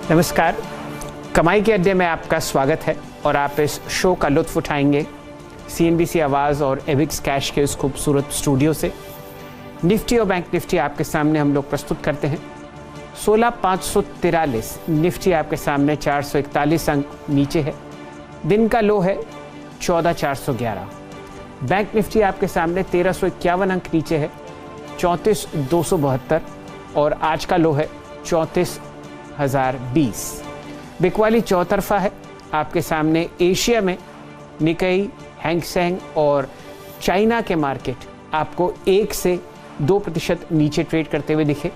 नमस्कार, कमाई के अड्डे में आपका स्वागत है और आप इस शो का लुत्फ उठाएंगे CNBC आवाज़ और एविक्स कैश के इस खूबसूरत स्टूडियो से। निफ्टी और बैंक निफ्टी आपके सामने हम लोग प्रस्तुत करते हैं। 16,543, निफ्टी आपके सामने 441 अंक नीचे है। दिन का लो है 14,411। बैंक निफ्टी आपके सामने 1351 अंक नीचे है, 34,272 और आज का लो है 34,020। बिकवाली चौतरफा है आपके सामने। एशिया में निकाई, हैंगसेंग और चाइना के मार्केट आपको 1 से 2% नीचे ट्रेड करते हुए दिखे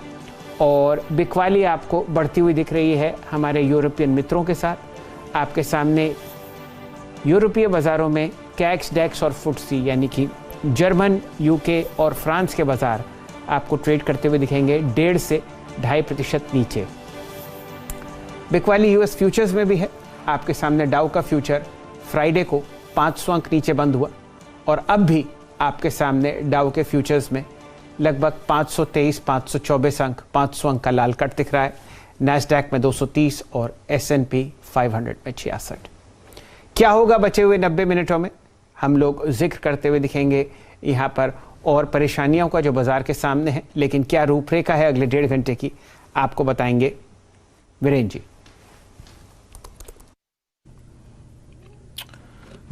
और बिकवाली आपको बढ़ती हुई दिख रही है हमारे यूरोपियन मित्रों के साथ। आपके सामने यूरोपीय बाज़ारों में कैक्स, डेक्स और फुटसी यानी कि जर्मन, यूके और फ्रांस के बाज़ार आपको ट्रेड करते हुए दिखेंगे 1.5 से 2.5% नीचे। बिकवाली यूएस फ्यूचर्स में भी है। आपके सामने डाउ का फ्यूचर फ्राइडे को 500 अंक नीचे बंद हुआ और अब भी आपके सामने डाउ के फ्यूचर्स में लगभग 523, 524 अंक, 500 अंक का लाल कट दिख रहा है। नैस्डैक में 230 और S&P 500 में 66। क्या होगा बचे हुए 90 मिनटों में, हम लोग जिक्र करते हुए दिखेंगे यहाँ पर और परेशानियों का जो बाजार के सामने है, लेकिन क्या रूपरेखा है अगले 1.5 घंटे की आपको बताएंगे वीरेंद्र जी।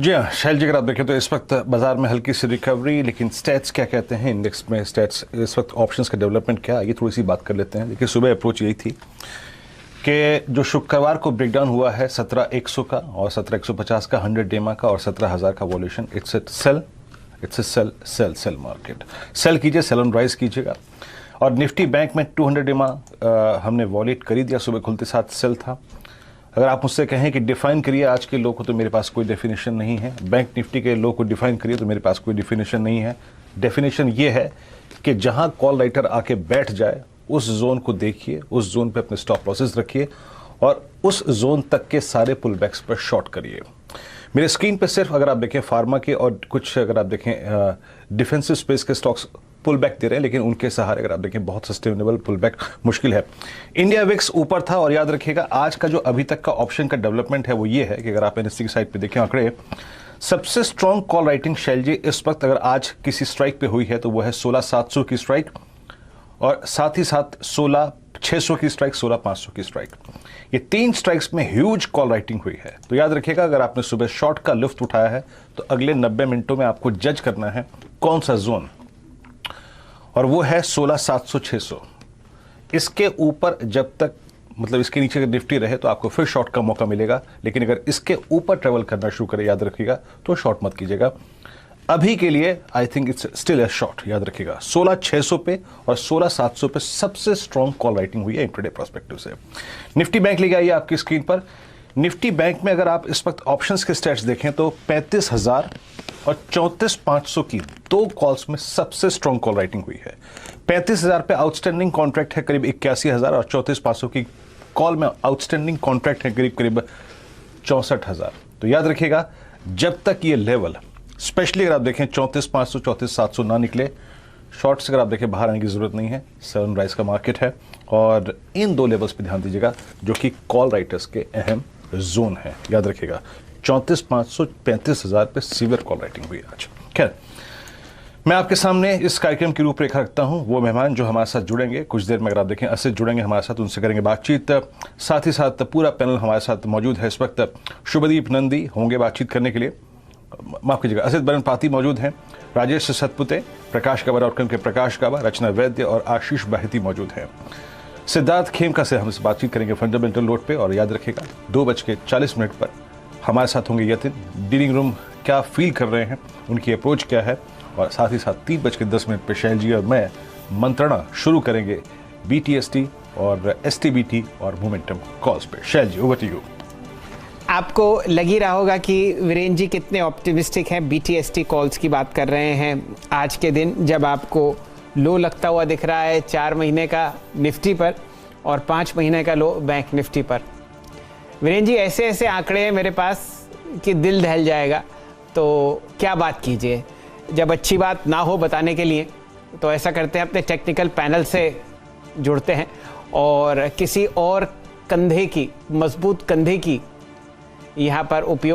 जी हाँ शैल जी, अगर आप देखें तो इस वक्त बाजार में हल्की सी रिकवरी, लेकिन स्टैट्स क्या कहते हैं इंडेक्स में, स्टैट्स इस वक्त ऑप्शंस का डेवलपमेंट क्या है ये थोड़ी सी बात कर लेते हैं। देखिए सुबह अप्रोच यही थी कि जो शुक्रवार को ब्रेकडाउन हुआ है 17,100 का और 17,150 का 100 डेमा का और 17,000 का वॉल्यूशन, it's a sell market. Sell कीजिए, सेल ऑन राइज कीजिएगा। और निफ्टी बैंक में 200 डेमा हमने वॉलेट खरीद दिया, सुबह खुलते साथ सेल था। अगर आप मुझसे कहें कि डिफाइन करिए आज के लो को, तो मेरे पास कोई डेफिनेशन नहीं है। बैंक निफ्टी के लो को डिफाइन करिए तो मेरे पास कोई डेफिनेशन नहीं है। डेफिनेशन ये है कि जहां कॉल राइटर आके बैठ जाए उस जोन को देखिए, उस जोन पे अपने स्टॉप लॉसेस रखिए और उस जोन तक के सारे पुल बैक्स पर शॉर्ट करिए। मेरे स्क्रीन पे सिर्फ अगर आप देखें फार्मा के और कुछ अगर आप देखें डिफेंसिव स्पेस के स्टॉक्स पुल बैक दे रहे हैं, लेकिन उनके सहारे अगर आप देखें बहुत सस्टेनेबल पुल बैक मुश्किल है। इंडिया विक्स ऊपर था और याद रखिएगा आज का जो अभी तक का ऑप्शन का डेवलपमेंट है वो ये है कि अगर आप एनएससी की साइड पे देखें आंकड़े, सबसे स्ट्रॉन्ग कॉल राइटिंग शैल जी इस वक्त अगर आज किसी स्ट्राइक पे हुई है तो वो है 16,700 की स्ट्राइक और साथ ही साथ 16,600 की स्ट्राइक, 16,500 की स्ट्राइक। ये 3 स्ट्राइक्स में ह्यूज कॉल राइटिंग हुई है। तो याद रखिएगा अगर आपने सुबह शॉर्ट का लुफ्त उठाया है तो अगले 90 मिनटों में आपको जज करना है कौन सा जोन, और वो है 16,700, 600। इसके ऊपर जब तक मतलब इसके नीचे अगर निफ्टी रहे तो आपको फिर शॉर्ट का मौका मिलेगा, लेकिन अगर इसके ऊपर ट्रेवल करना शुरू करे याद रखिएगा तो शॉर्ट मत कीजिएगा। अभी के लिए I think it's still a short. याद रखिएगा 16,600 पे और 16,700 पे सबसे स्ट्रॉन्ग कॉल राइटिंग हुई है इंट्राडे पर्सपेक्टिव से। निफ्टी बैंक लेके आइए आपकी स्क्रीन पर। निफ्टी बैंक में अगर आप इस वक्त ऑप्शंस के स्टैट्स देखें तो 35,000 और 34,500 की 2 कॉल्स में सबसे स्ट्रॉन्ग कॉल राइटिंग हुई है। 35,000 पे आउटस्टैंडिंग कॉन्ट्रैक्ट है करीब 81,000 और 34,500 की कॉल में आउटस्टैंडिंग कॉन्ट्रैक्ट है करीब 64,000। तो याद रखिएगा जब तक ये लेवल, स्पेशली अगर आप देखें 34,500, 34,700 ना निकले, शॉर्ट से अगर आप देखें बाहर आने की जरूरत नहीं है। सेवन राइज का मार्केट है और इन 2 लेवल्स पे ध्यान दीजिएगा जो कि कॉल राइटर्स के अहम जोन है। याद रखिएगा 34,500, 35,000 पे सीवियर कॉल राइटिंग हुई आज। खैर, मैं आपके सामने इस कार्यक्रम की रूपरेखा रखता हूं। वो मेहमान जो हमारे साथ जुड़ेंगे कुछ देर में, अगर आप देखें असद जुड़ेंगे हमारे साथ, उनसे करेंगे बातचीत। साथ ही साथ पूरा पैनल हमारे साथ मौजूद है इस वक्त। शुभदीप नंदी होंगे बातचीत करने के लिए, माफ कीजिएगा असद बरन पाती मौजूद हैं, राजेश सतपुते, प्रकाश काबा डॉट के प्रकाश काबा, रचना वैद्य और आशीष बाहिती मौजूद हैं। सिद्धार्थ खेमका से हम बातचीत करेंगे फंडामेंटल लोड पे। और याद रखिएगा 2:40 पर हमारे साथ होंगे यतिन। डीलिंग रूम क्या फील कर रहे हैं, उनकी अप्रोच क्या है, और साथ ही साथ 3:10 पर शैल जी और मैं मंत्रणा शुरू करेंगे BTST और STBT और मोमेंटम कॉल्स पे। शैल जी ओवर टू यू। आपको लग ही रहा होगा कि वीरेंद्र जी कितने ऑप्टिमिस्टिक हैं। BTST कॉल्स की बात कर रहे हैं आज के दिन, जब आपको लो लगता हुआ दिख रहा है 4 महीने का निफ्टी पर और 5 महीने का लो बैंक निफ्टी पर। वीरेंद्र जी ऐसे ऐसे आंकड़े हैं मेरे पास कि दिल दहल जाएगा, तो क्या बात कीजिए। जब अच्छी बात ना हो बताने के लिए तो ऐसा करते हैं अपने टेक्निकल पैनल से जुड़ते हैं और किसी और कंधे की, मजबूत कंधे की यहाँ पर उपयोग